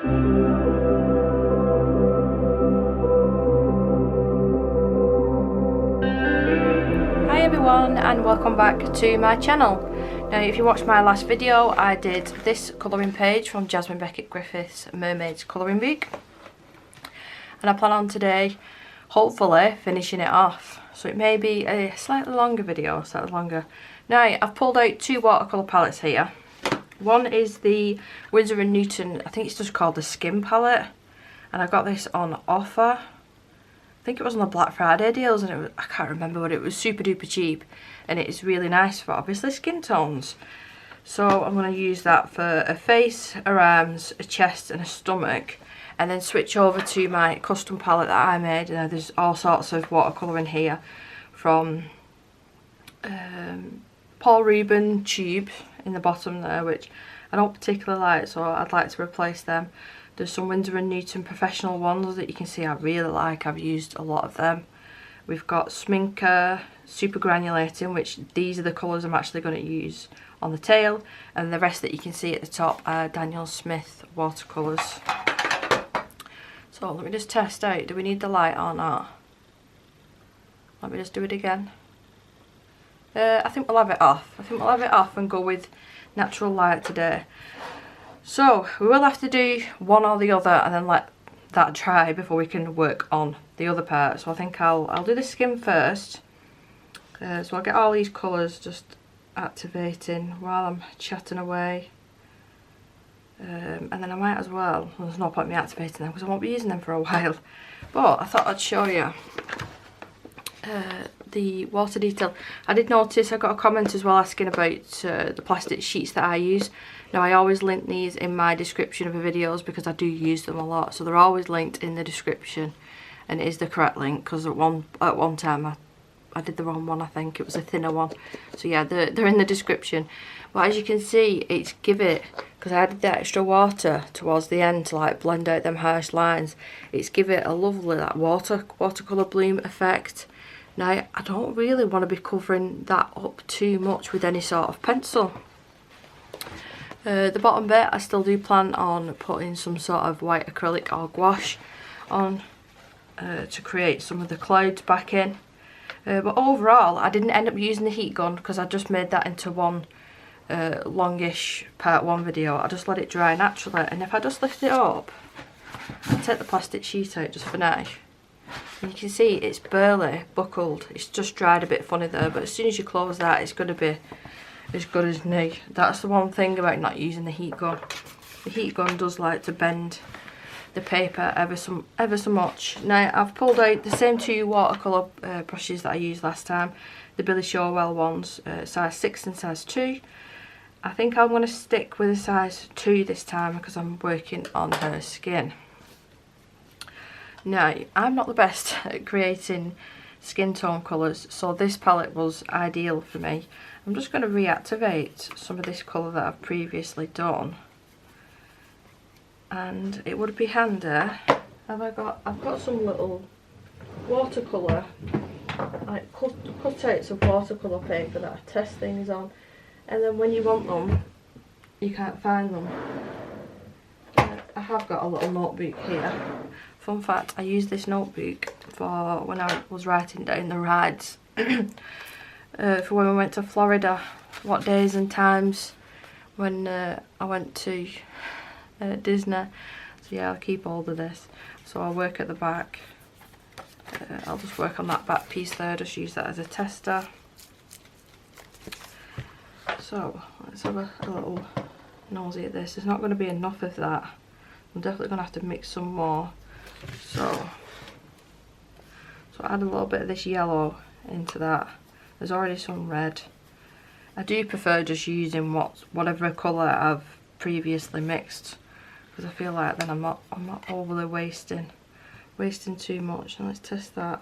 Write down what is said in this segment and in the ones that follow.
Hi everyone and welcome back to my channel. Now if you watched my last video, I did this colouring page from Jasmine Becket-Griffith's Mermaid's colouring book, and I plan on today hopefully finishing it off, so it may be a slightly longer video, Now I've pulled out two watercolour palettes here. One is the Winsor & Newton, I think it's just called the Skin palette, and I got this on offer. I think it was on the Black Friday deals, and it was, I can't remember, but it was super duper cheap, and it is really nice for obviously skin tones. So I'm going to use that for a face, a arms, a chest and a stomach, and then switch over to my custom palette that I made. There's all sorts of watercolour in here from Paul Rubin tube in the bottom there, which I don't particularly like, so I'd like to replace them. There's some Winsor & Newton professional ones that you can see I really like. I've used a lot of them. We've got Sminker Super Granulating, which these are the colours I'm actually going to use on the tail, and the rest that you can see at the top are Daniel Smith watercolours. So let me just test out, do we need the light or not? Let me just do it again. I think we'll have it off. I think we'll have it off and go with natural light today. So we will have to do one or the other and then let that dry before we can work on the other part. So I think I'll do the skin first. So I'll get all these colours just activating while I'm chatting away. And then I might as well, there's no point me activating them because I won't be using them for a while. But I thought I'd show you the water detail. I did notice I got a comment as well asking about the plastic sheets that I use. Now I always link these in my description of the videos because I do use them a lot, so they're always linked in the description, and it is the correct link because at one time I did the wrong one. I think it was a thinner one, so yeah, they're in the description. But as you can see, it's give it, because I added the extra water towards the end to like blend out them harsh lines, it's give it a lovely that watercolour bloom effect. Now I don't really want to be covering that up too much with any sort of pencil. The bottom bit I still do plan on putting some sort of white acrylic or gouache on to create some of the clouds back in. But overall I didn't end up using the heat gun because I just made that into one longish part 1 video. I just let it dry naturally, and if I just lift it up, I'll take the plastic sheet out just for now. And you can see it's barely buckled, it's just dried a bit funny there, but as soon as you close that it's going to be as good as new. That's the one thing about not using the heat gun. The heat gun does like to bend the paper ever so much. Now I've pulled out the same two watercolour brushes that I used last time, the Billy Showell ones, size 6 and size 2. I think I'm going to stick with a size 2 this time because I'm working on her skin. Now I'm not the best at creating skin tone colours, so this palette was ideal for me. I'm just going to reactivate some of this colour that I've previously done, and it would be handy. I've got some little watercolour, like cutouts of watercolour paper that I test things on, and then when you want them you can't find them. I have got a little notebook here. Fun fact, I used this notebook for when I was writing down the rides for when we went to Florida, what days and times when I went to Disney. So yeah, I'll keep hold of this. So I'll work at the back. I'll just work on that back piece there, just use that as a tester. So let's have a little nosy at this. There's not going to be enough of that. I'm definitely going to have to mix some more. So add a little bit of this yellow into that. There's already some red. I do prefer just using whatever colour I've previously mixed, because I feel like then I'm not overly wasting too much. And let's test that.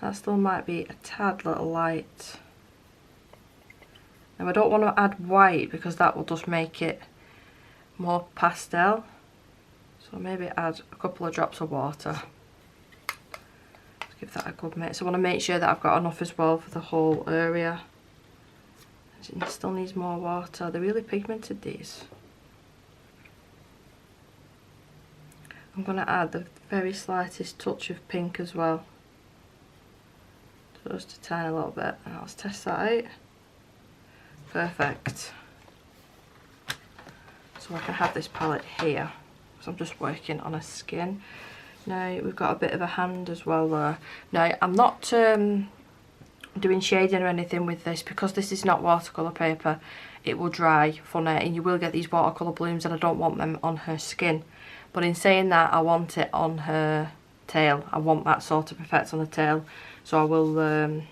That still might be a tad little light. Now I don't want to add white because that will just make it more pastel. So maybe add a couple of drops of water. Let's give that a good mix. So I want to make sure that I've got enough as well for the whole area. It still needs more water. They're really pigmented, these. I'm going to add the very slightest touch of pink as well. Just a tiny little bit. And let's test that out. Perfect. So I can have this palette here, because I'm just working on a skin. Now we've got a bit of a hand as well there. Now I'm not doing shading or anything with this, because this is not watercolour paper. It will dry funny and you will get these watercolour blooms, and I don't want them on her skin. But in saying that, I want it on her tail. I want that sort of effect on the tail. So I will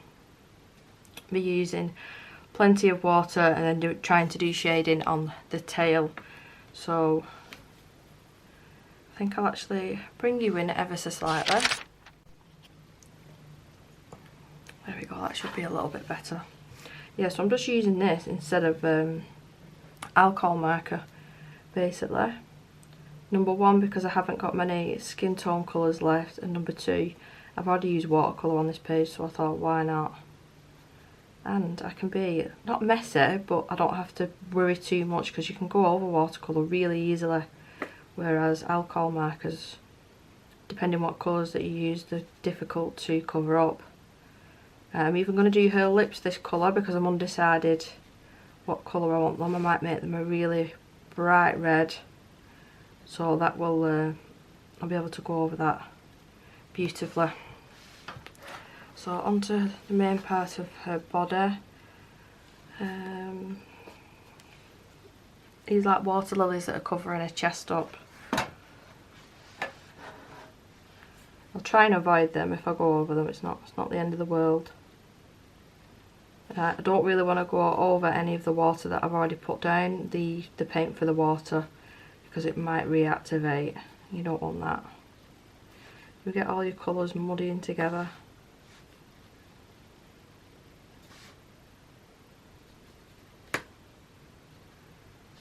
be using plenty of water and then trying to do shading on the tail. So I think I'll actually bring you in ever so slightly. There we go, that should be a little bit better. Yeah, so I'm just using this instead of alcohol marker, basically. Number one, because I haven't got many skin tone colours left, and number two, I've already used watercolour on this page, so I thought, why not? And I can be, not messy, but I don't have to worry too much, because you can go over watercolour really easily. Whereas alcohol markers, depending what colours that you use, they're difficult to cover up. I'm even going to do her lips this colour, because I'm undecided what colour I want them. I might make them a really bright red, so that will, I'll be able to go over that beautifully. So onto the main part of her body. These like water lilies that are covering her chest up. I'll try and avoid them if I go over them. It's not the end of the world. I don't really want to go over any of the water that I've already put down, the paint for the water, because it might reactivate. You don't want that. You get all your colours muddying together.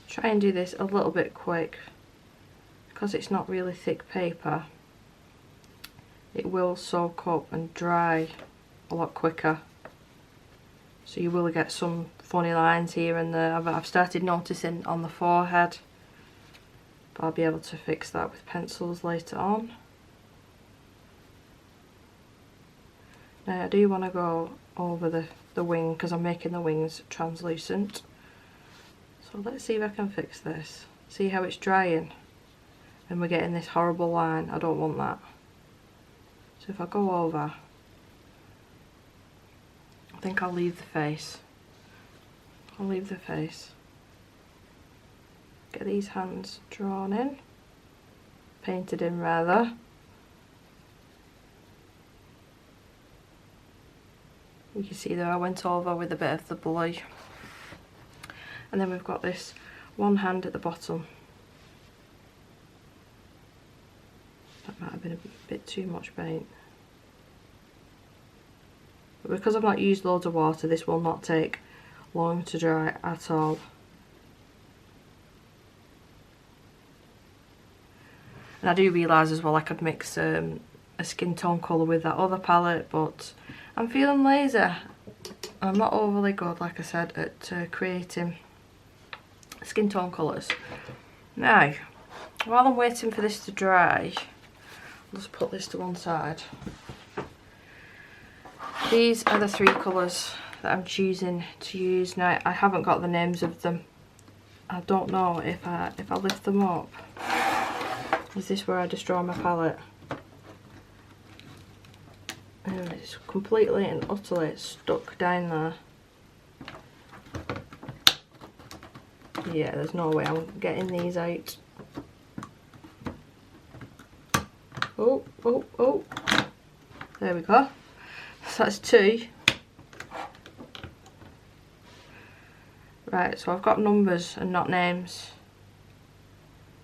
Try and do this a little bit quick, because it's not really thick paper. It will soak up and dry a lot quicker, so you will get some funny lines here and there. I've started noticing on the forehead, but I'll be able to fix that with pencils later on. Now I do want to go over the wing, because I'm making the wings translucent. So let's see if I can fix this. See how it's drying and we're getting this horrible line. I don't want that. So if I go over, I think I'll leave the face. I'll leave the face. Get these hands drawn in, painted in rather. You can see there I went over with a bit of the blue. And then we've got this one hand at the bottom. That might have been a bit too much paint. But because I've not used loads of water, this will not take long to dry at all. And I do realise as well I could mix a skin tone colour with that other palette, but I'm feeling lazy. I'm not overly good, like I said, at creating skin tone colours. Now, while I'm waiting for this to dry, I'll just put this to one side. These are the three colours that I'm choosing to use. Now, I haven't got the names of them. I don't know if I lift them up. Is this where I destroy my palette? And it's completely and utterly stuck down there. Yeah, there's no way I'm getting these out. Oh, oh, oh. There we go. So that's two. Right, so I've got numbers and not names.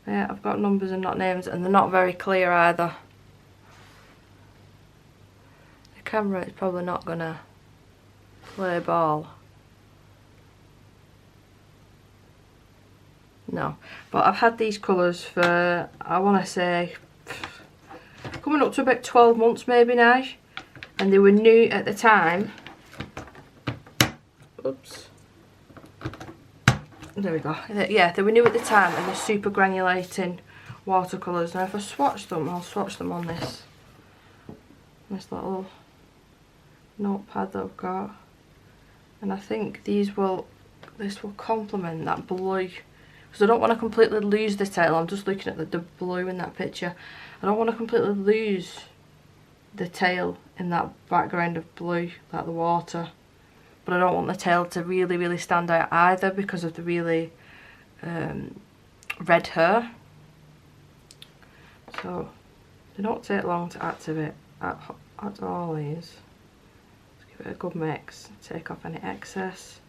Yeah, I've got numbers and not names, and they're not very clear either. The camera is probably not gonna play ball. No, but I've had these colours for, I want to say, coming up to about 12 months maybe now, and they were new at the time. Oops. There we go. Yeah, they were new at the time, and they're super granulating watercolours. Now if I swatch them, I'll swatch them on this little notepad that I've got, and I think this will complement that blue, because I don't want to completely lose the tail. I'm just looking at the blue in that picture. I don't want to completely lose the tail in that background of blue, like the water, but I don't want the tail to really stand out either because of the really red hair. So they don't take long to activate at all these. Let's give it a good mix, take off any excess.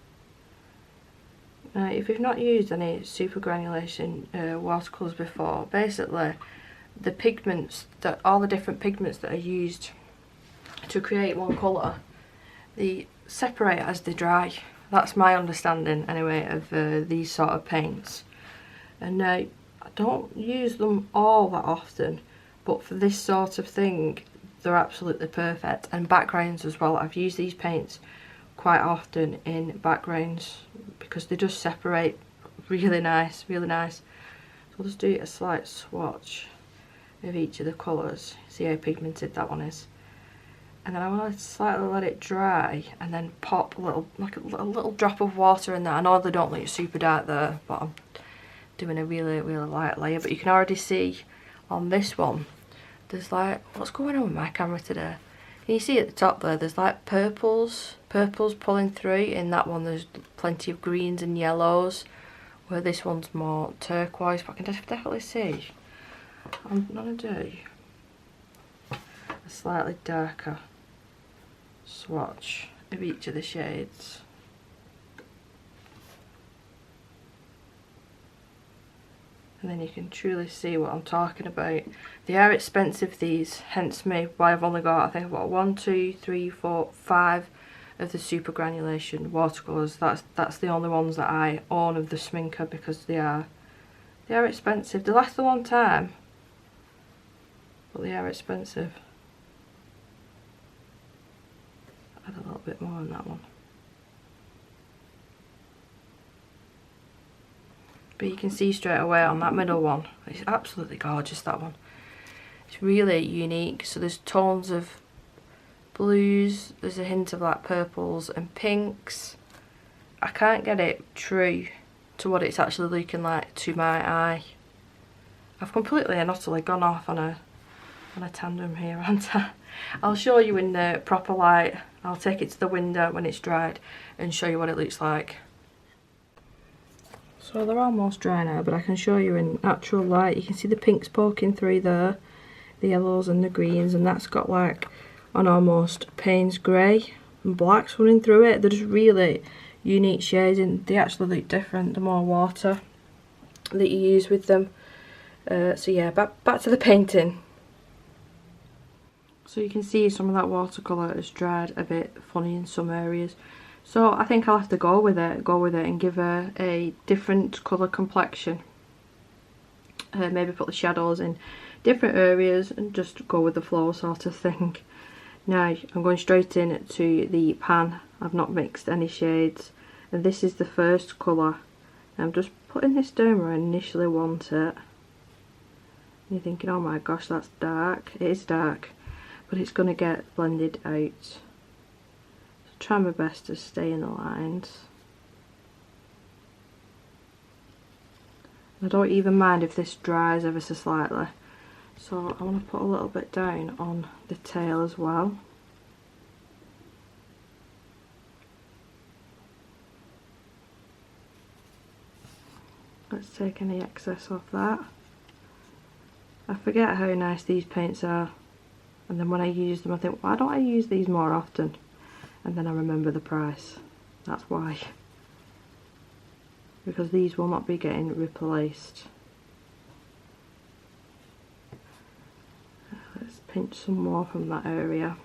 Now if you've not used any super granulation watercolours before, basically the pigments, all the different pigments that are used to create one colour, they separate as they dry. That's my understanding anyway of these sort of paints. And now I don't use them all that often, but for this sort of thing they're absolutely perfect. And backgrounds as well, I've used these paints quite often in backgrounds because they just separate really nice, really nice. So I'll just do a slight swatch of each of the colours, see how pigmented that one is, and then I want to slightly let it dry and then pop a little drop of water in there. I know they don't look super dark there, but I'm doing a really light layer. But you can already see on this one there's like, what's going on with my camera today? Can you see at the top there, there's like purples pulling through. In that one there's plenty of greens and yellows, where this one's more turquoise, but I can definitely see. I'm going to do a slightly darker swatch of each of the shades. And then you can truly see what I'm talking about. They are expensive, these, hence why I've only got, I think I've got 1, 2, 3, 4, 5 of the super granulation watercolours. That's the only ones that I own of the Sminker, because they are expensive. They last a long time, but they are expensive. Add a little bit more on that one. But you can see straight away on that middle one, it's absolutely gorgeous, that one. It's really unique. So there's tones of blues, there's a hint of like purples and pinks. I can't get it true to what it's actually looking like to my eye. I've completely and utterly gone off on a tandem here, haven't I? I'll show you in the proper light. I'll take it to the window when it's dried and show you what it looks like. So they're almost dry now, but I can show you in natural light. You can see the pinks poking through there, the yellows and the greens, and that's got like an almost Payne's grey and blacks running through it. They're just really unique shades, and they actually look different the more water that you use with them. So yeah, back to the painting. So you can see some of that watercolour has dried a bit funny in some areas. So I think I'll have to go with it and give her a different colour complexion. Maybe put the shadows in different areas and just go with the flow sort of thing. Now I'm going straight in to the pan. I've not mixed any shades, and this is the first colour. I'm just putting this down where I initially want it. And you're thinking, oh my gosh, that's dark. It is dark, but it's going to get blended out. Try my best to stay in the lines. I don't even mind if this dries ever so slightly, so I want to put a little bit down on the tail as well. Let's take any excess off that. I forget how nice these paints are, and then when I use them I think, why don't I use these more often? And then I remember the price. That's why. Because these will not be getting replaced. Let's pinch some more from that area.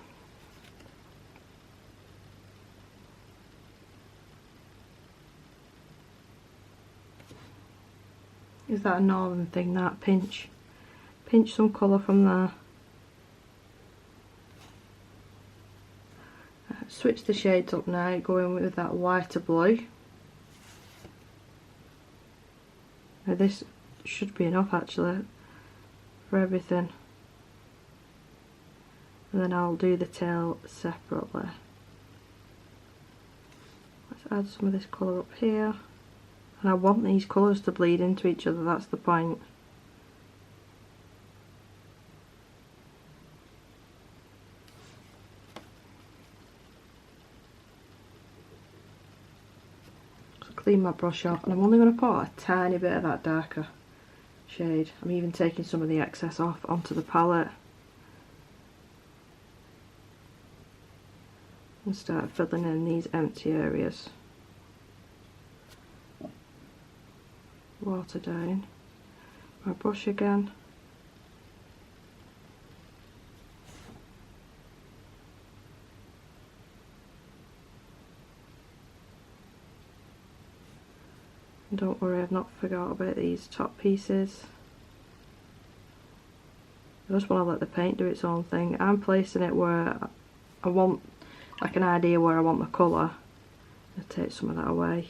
Is that a northern thing, that? Pinch some colour from there. Switch the shades up now, going with that whiter blue. Now this should be enough actually. for everything. And then I'll do the tail separately. Let's add some of this colour up here. And I want these colours to bleed into each other, that's the point. Clean my brush off, and I'm only going to put a tiny bit of that darker shade. I'm even taking some of the excess off onto the palette and start filling in these empty areas. Water down my brush again. Don't worry, I've not forgot about these top pieces. I just want to let the paint do its own thing. I'm placing it where I want, like an idea where I want the colour. I'll take some of that away.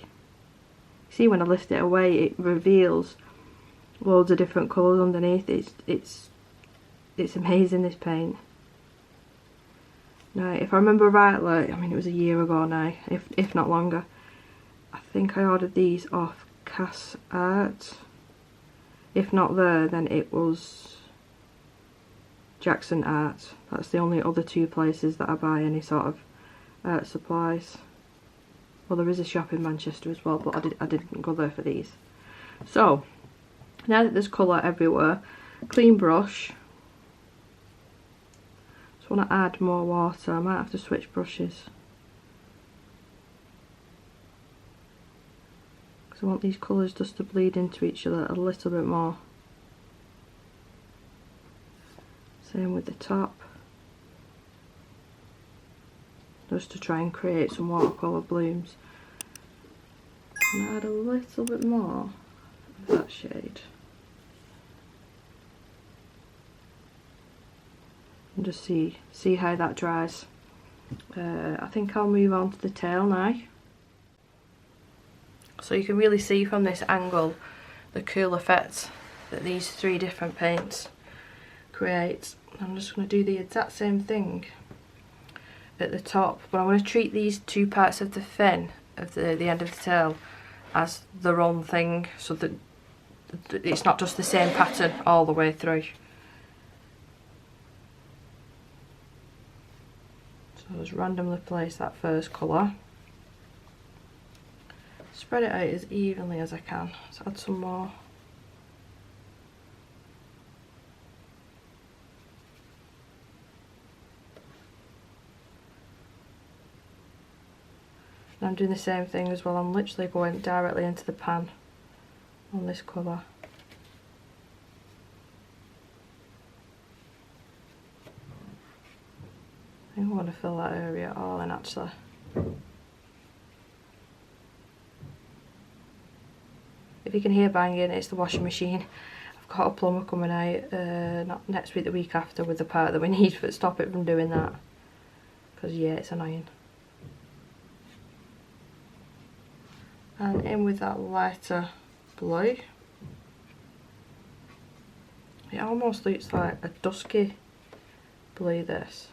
See, when I lift it away, it reveals loads of different colours underneath. It's amazing, this paint. Now, if I remember rightly, I mean it was a year ago now, if not longer. I think I ordered these off Cass Art. If not there, then it was Jackson Art. That's the only other two places that I buy any sort of art supplies. Well, there is a shop in Manchester as well, but I didn't go there for these. So now that there's colour everywhere, clean brush. Just want to add more water. I might have to switch brushes. I want these colours just to bleed into each other a little bit more. Same with the top. Just to try and create some watercolour blooms. And add a little bit more of that shade. And just see how that dries. I think I'll move on to the tail now. So you can really see from this angle the cool effect that these three different paints create. I'm just going to do the exact same thing at the top, but I want to treat these two parts of the fin of the end of the tail as their own thing, so that it's not just the same pattern all the way through. So I'll just randomly place that first colour. Spread it out as evenly as I can. Let's add some more. And I'm doing the same thing as well. I'm literally going directly into the pan on this colour. I think I want to fill that area all in actually. If you can hear banging, it's the washing machine. I've got a plumber coming out, not next week, the week after, with the part that we need to stop it from doing that. Because yeah, it's annoying. And in with that lighter blue. It almost looks like a dusky blue, this.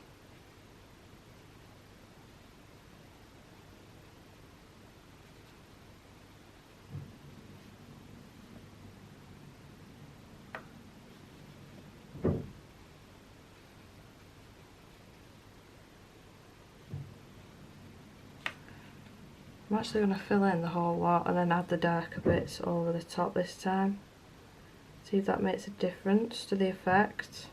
I'm actually going to fill in the whole lot and then add the darker bits over the top this time. See if that makes a difference to the effect.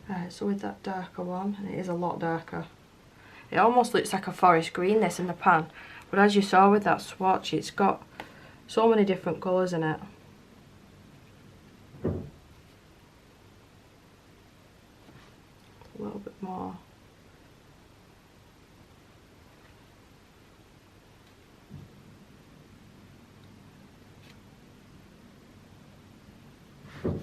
Right, so with that darker one, and it is a lot darker, it almost looks like a forest green, this, in the pan, but as you saw with that swatch, it's got so many different colours in it. A little bit more. I'm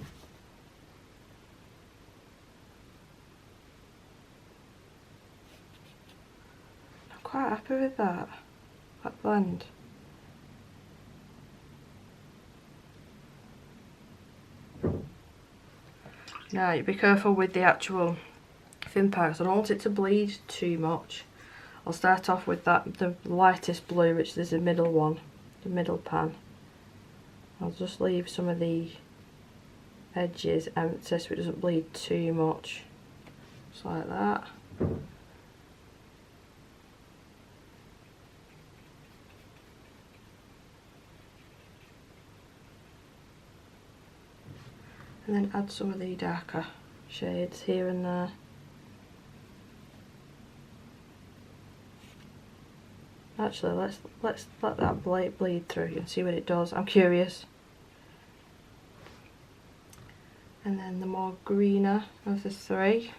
quite happy with that. Black blend. Now you be careful with the actual thin parts. I don't want it to bleed too much. I'll start off with the lightest blue, which is the middle one, the middle pan. I'll just leave some of the edges empty so it doesn't bleed too much. Just like that. And then add some of the darker shades here and there. Actually, let's let that bleed through and see what it does. I'm curious. And then the more greener of the three.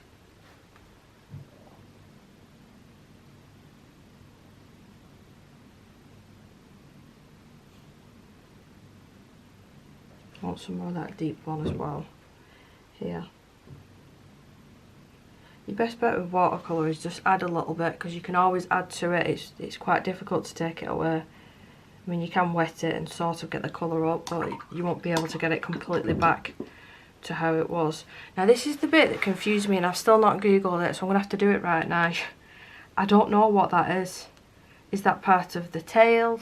I want some more of that deep one as well. Here. Your best bet with watercolour is just add a little bit, because you can always add to it. It's quite difficult to take it away. I mean, you can wet it and sort of get the colour up, but you won't be able to get it completely back to how it was. Now this is the bit that confused me, and I've still not googled it, so I'm going to have to do it right now. I don't know what that is. Is that part of the tail?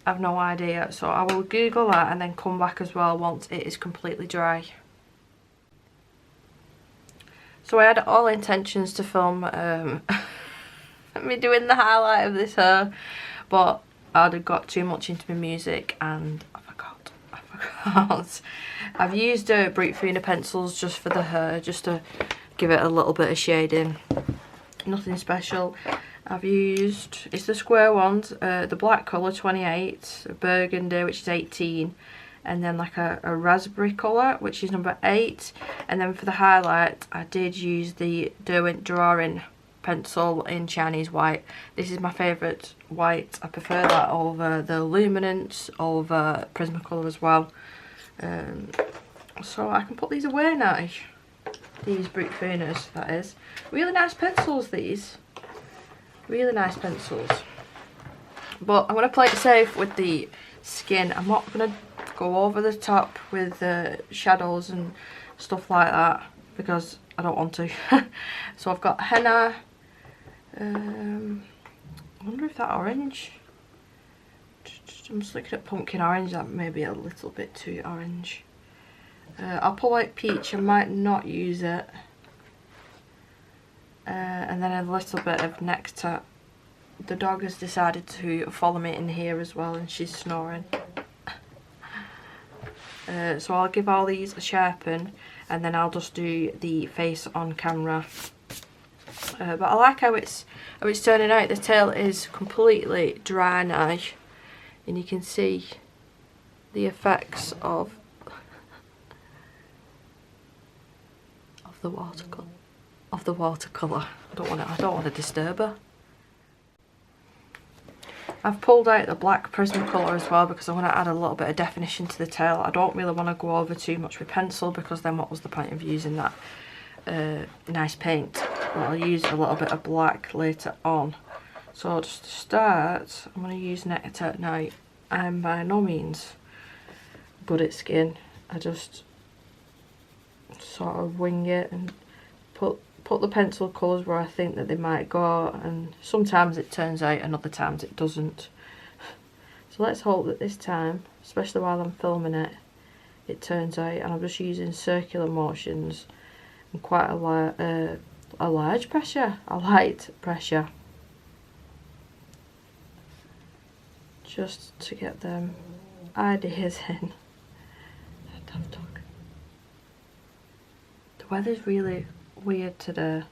I've no idea, so I will Google that and then come back as well once it is completely dry. So I had all intentions to film me doing the highlight of this hair, but I'd got too much into my music and I forgot. I've used Brute Fina pencils just for the hair, just to give it a little bit of shading. Nothing special. I've used, it's the square ones, the black colour 28, burgundy which is 18, and then like a raspberry colour which is number 8, and then for the highlight I did use the Derwent Drawing pencil in Chinese white. This is my favourite white. I prefer that over the luminance, over Prismacolor as well. So I can put these away now. These Brute Finas, that is. Really nice pencils, these. Really nice pencils. But I'm going to play it safe with the skin. I'm not going to go over the top with shadows and stuff like that because I don't want to. So I've got henna. I wonder if that orange. I'm just looking at pumpkin orange. That may be a little bit too orange. I'll pull out peach. I might not use it. And then a little bit of nectar. The dog has decided to follow me in here as well, and she's snoring. So I'll give all these a sharpen, and then I'll just do the face on camera. But I like how it's turning out. The tail is completely dry now, and you can see the effects of the watercolour. I don't want to disturb her. I've pulled out the black Prismacolor as well because I want to add a little bit of definition to the tail. I don't really want to go over too much with pencil because then what was the point of using that nice paint? But I'll use a little bit of black later on. So just to start, I'm going to use Nectar. Now, I'm by no means good at skin. I just sort of wing it and put the pencil colours where I think that they might go, and sometimes it turns out and other times it doesn't. So let's hope that this time, especially while I'm filming it, it turns out, and I'm just using circular motions and quite a light pressure, just to get them ideas in. The weather's really weird today.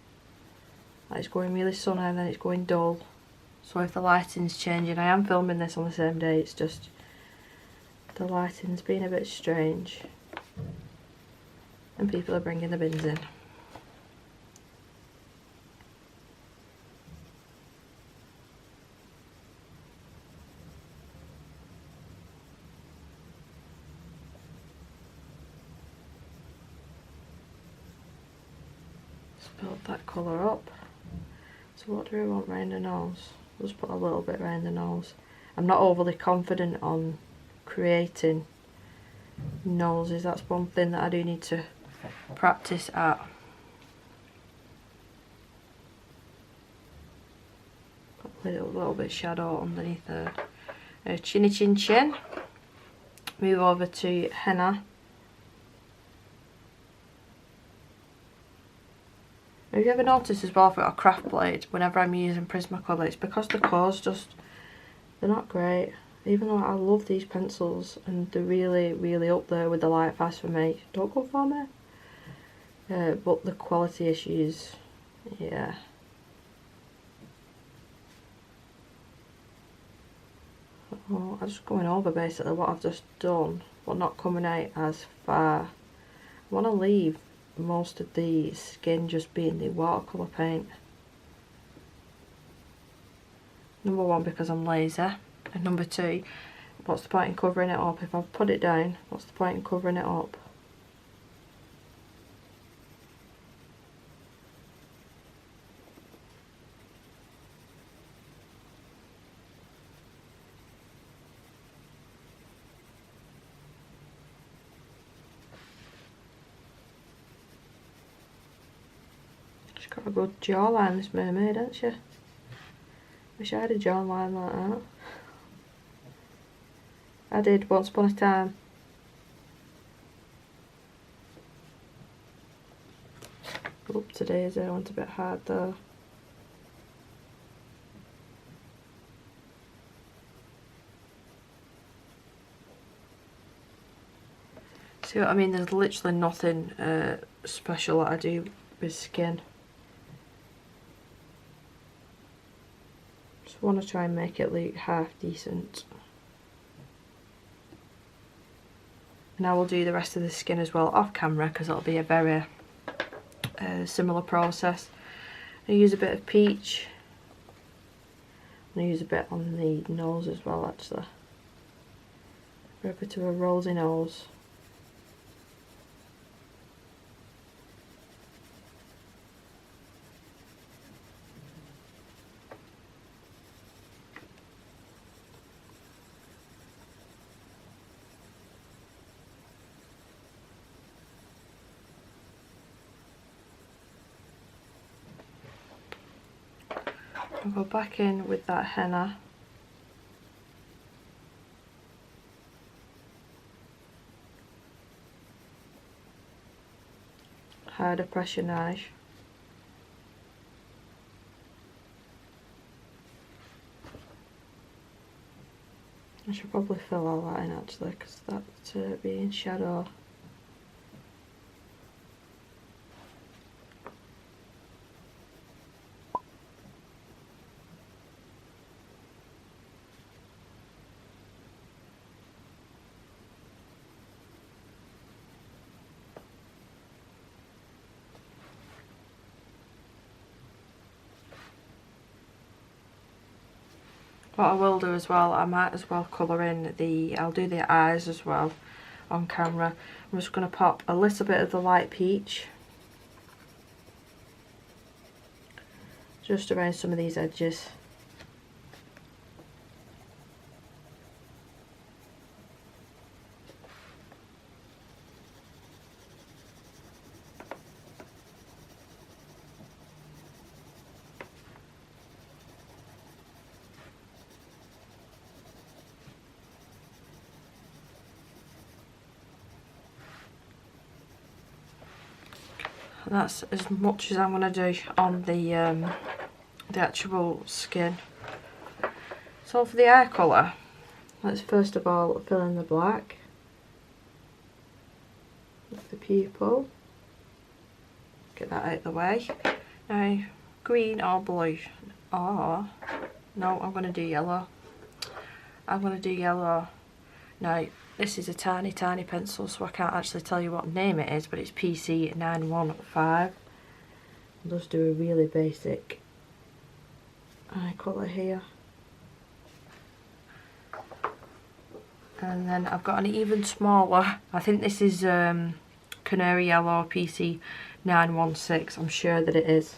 Like, it's going really sunny and then it's going dull. So if the lighting's changing, I am filming this on the same day, it's just the lighting's been a bit strange and people are bringing the bins in. Build that colour up. So what do we want round the nose? Just put a little bit around the nose. I'm not overly confident on creating noses. That's one thing that I do need to practice at. Put a little bit of shadow underneath her chinny chin chin. Move over to henna. Have you ever noticed as well, if I've got a craft blade, whenever I'm using Prismacolor, it's because the cores just, they're not great. Even though I love these pencils and they're really, really up there with the light fast for me. Don't go for me. But the quality issues, yeah. Oh, I'm just going over basically what I've just done, but not coming out as far. I want to leave most of the skin just being the watercolour paint. Number one, because I'm lazy, and number two, what's the point in covering it up? If I've put it down, what's the point in covering it up? She's got a good jawline, this mermaid, hasn't she? Wish I had a jawline like that. I did once upon a time. Up today's I went a bit hard though. See what I mean? There's literally nothing special that I do with skin. Just want to try and make it look half decent. And I will do the rest of the skin as well off camera, because it'll be a very similar process. I use a bit of peach. I'm going to use a bit on the nose as well, actually. For a bit of a rosy nose. I'll go back in with that henna. Harder pressure knife. I should probably fill all that in actually, because that's being shadow. What I will do as well, I might as well colour in the, I'll do the eyes as well on camera. I'm just going to pop a little bit of the light peach just around some of these edges. That's as much as I'm going to do on the actual skin. So for the eye colour, let's first of all fill in the black with the pupil. Get that out of the way. Now, green or blue, or no, I'm going to do yellow. I'm going to do yellow. Now, this is a tiny pencil, so I can't actually tell you what name it is, but it's PC 915. I'll just do a really basic eye colour here. And then I've got an even smaller, I think this is Canary Yellow PC 916, I'm sure that it is.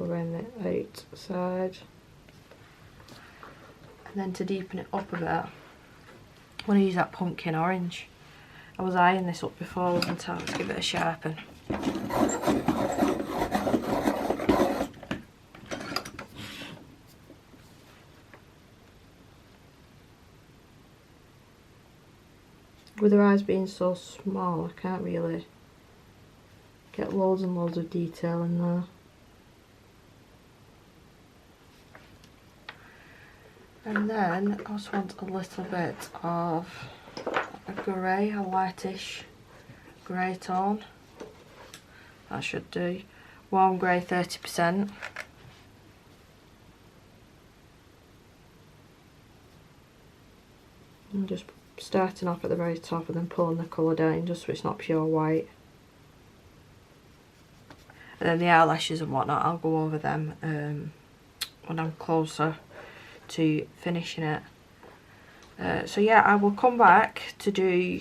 colouring the outside. And then to deepen it up a bit, I want to use that pumpkin orange. I was eyeing this up before, wasn't I? Let's give it a sharpen. With her eyes being so small, I can't really get loads and loads of detail in there. And then I just want a little bit of a grey, a lightish grey tone. That should do. Warm grey 30%. I'm just starting off at the very top and then pulling the colour down just so it's not pure white. And then the eyelashes and whatnot, I'll go over them when I'm closer to finishing it. So yeah, I will come back to do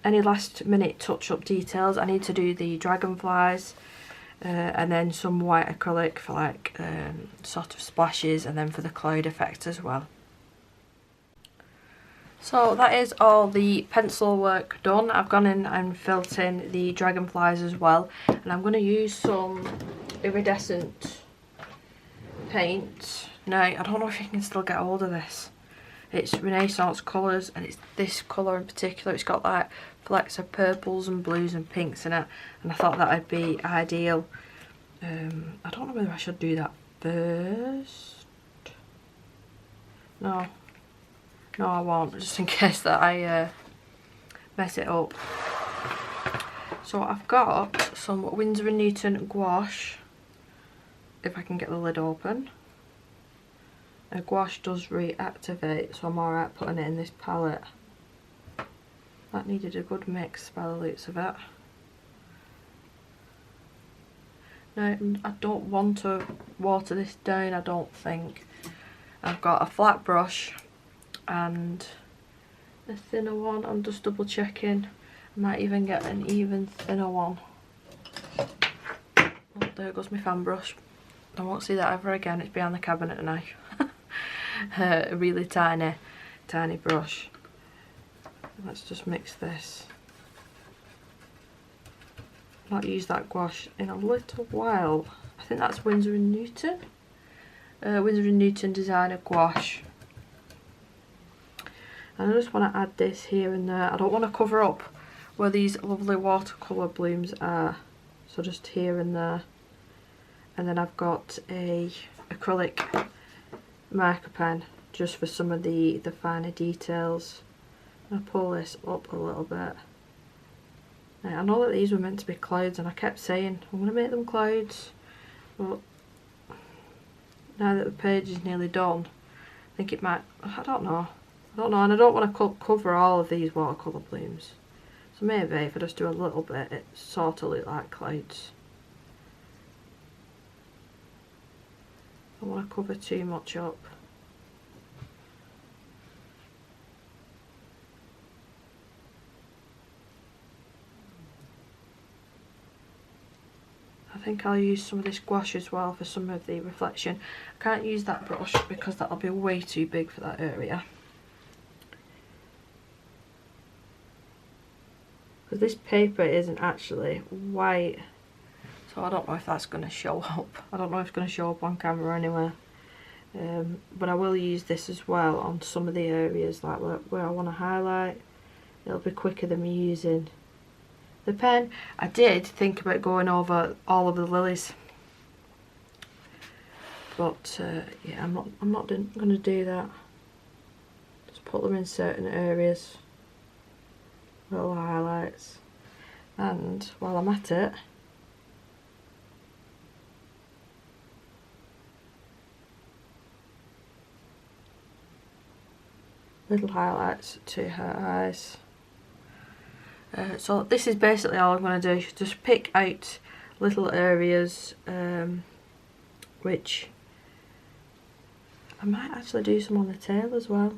any last minute touch up details. I need to do the dragonflies and then some white acrylic for like sort of splashes, and then for the cloud effect as well. So that is all the pencil work done. I've gone in and filled in the dragonflies as well, and I'm going to use some iridescent paint. Now, I don't know if you can still get hold of this. It's Renaissance colours, and it's this colour in particular. It's got like flecks of purples and blues and pinks in it, and I thought that would be ideal. I don't know whether I should do that first. No, I won't, just in case that I mess it up. So I've got some Winsor & Newton gouache, if I can get the lid open. Gouache does reactivate, so I'm alright putting it in this palette. That needed a good mix by the looks of it. Now, I don't want to water this down, I don't think. I've got a flat brush and a thinner one. I'm just double checking. I might even get an even thinner one. Oh, there goes my fan brush. I won't see that ever again, it's behind the cabinet now. A really tiny brush. Let's just mix this. I've not used that gouache in a little while. I think that's Winsor & Newton. Winsor & Newton designer gouache. And I just want to add this here and there. I don't want to cover up where these lovely watercolour blooms are. So just here and there. And then I've got a acrylic marker pen just for some of the finer details. I'm going to pull this up a little bit. Now, I know that these were meant to be clouds, and I kept saying I'm going to make them clouds, but now that the page is nearly done, I think it might, I don't know, and I don't want to cover all of these watercolour blooms, so maybe if I just do a little bit it sort of look like clouds. I don't want to cover too much up. I think I'll use some of this gouache as well for some of the reflection. I can't use that brush because that'll be way too big for that area. Because this paper isn't actually white, so I don't know if that's going to show up. I don't know if it's going to show up on camera anywhere. But I will use this as well on some of the areas like where I want to highlight. It'll be quicker than me using the pen. I did think about going over all of the lilies, but yeah, I'm not going to do that. Just put them in certain areas, little highlights, and while I'm at it, little highlights to her eyes. So this is basically all I'm going to do, just pick out little areas which I might actually do some on the tail as well.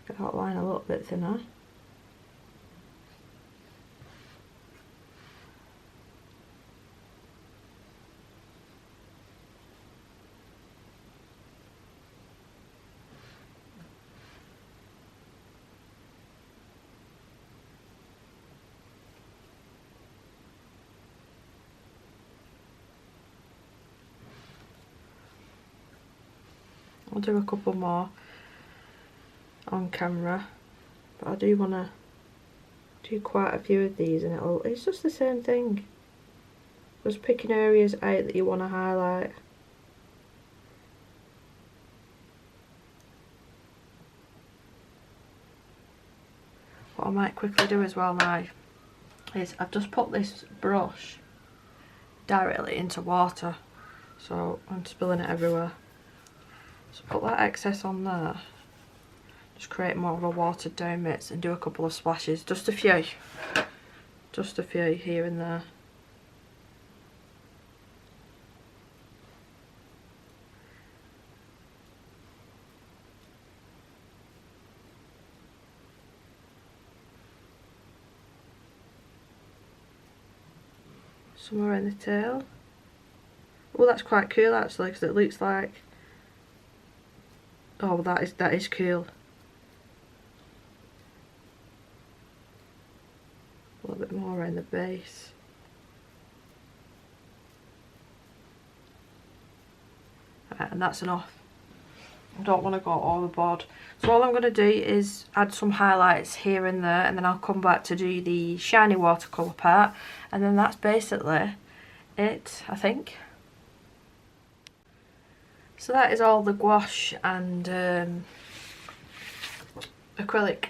Get outline a little bit thinner. I'll do a couple more on camera, but I do want to do quite a few of these, and it's just the same thing. Just picking areas out that you want to highlight. What I might quickly do as well now is I've just put this brush directly into water, so I'm spilling it everywhere. So put that excess on there, just create more of a watered down mix and do a couple of splashes, just a few here and there. Somewhere in the tail. Oh, that's quite cool actually, because it looks like, oh, that is cool. A little bit more around the base. Right, and that's enough. I don't want to go overboard. So all I'm going to do is add some highlights here and there, and then I'll come back to do the shiny watercolour part, and then that's basically it, I think. So that is all the gouache and acrylic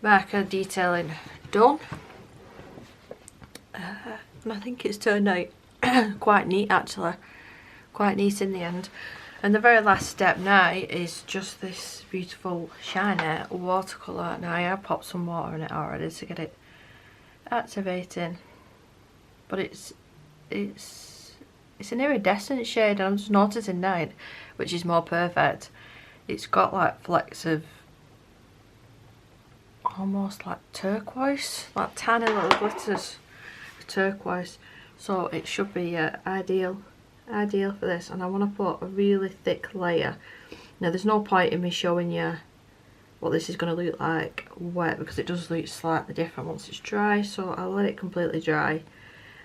marker detailing done. And I think it's turned out quite neat actually, quite neat in the end. And the very last step now is just this beautiful shiny watercolour. Now I have popped some water in it already to get it activating, but it's an iridescent shade, and I'm just noticing now, which is more perfect, it's got like flecks of almost like turquoise, like tiny little glitters of turquoise, so it should be ideal for this. And I want to put a really thick layer. Now there's no point in me showing you what this is going to look like wet, because it does look slightly different once it's dry, so I'll let it completely dry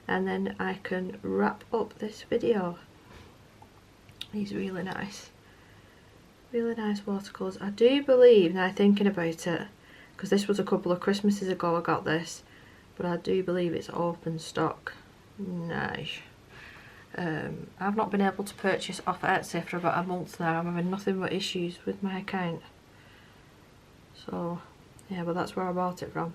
and then I can wrap up this video. These really nice watercolours. I do believe, now thinking about it, because this was a couple of Christmases ago I got this, but I do believe it's open stock now. I've not been able to purchase off Etsy for about a month now. I'm having nothing but issues with my account. So yeah, but that's where I bought it from.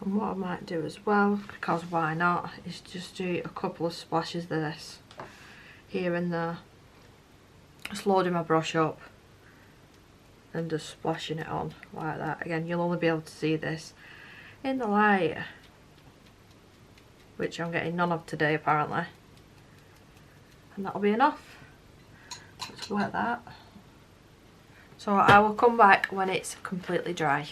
And what I might do as well, because why not, is just do a couple of splashes of this here and there. Just loading my brush up and just splashing it on like that. Again, you'll only be able to see this in the light, which I'm getting none of today apparently. And that'll be enough. Let's wet that. So I will come back when it's completely dry.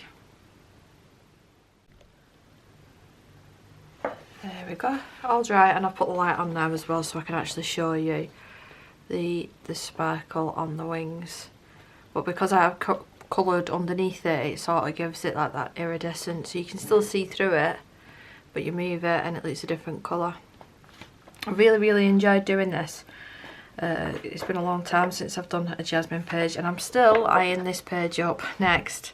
There we go, all dry, and I've put the light on now as well so I can actually show you the sparkle on the wings. But because I have coloured underneath it, it sort of gives it like that iridescence, so you can still see through it, but you move it and it looks a different colour. I really enjoyed doing this. It's been a long time since I've done a Jasmine page, and I'm still eyeing this page up next,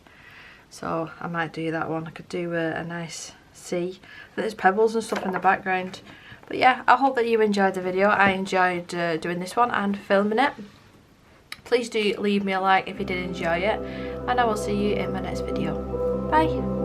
so I might do that one. I could do a nice sea. There's pebbles and stuff in the background. But yeah, I hope that you enjoyed the video. I enjoyed doing this one and filming it. Please do leave me a like if you did enjoy it, and I will see you in my next video. Bye!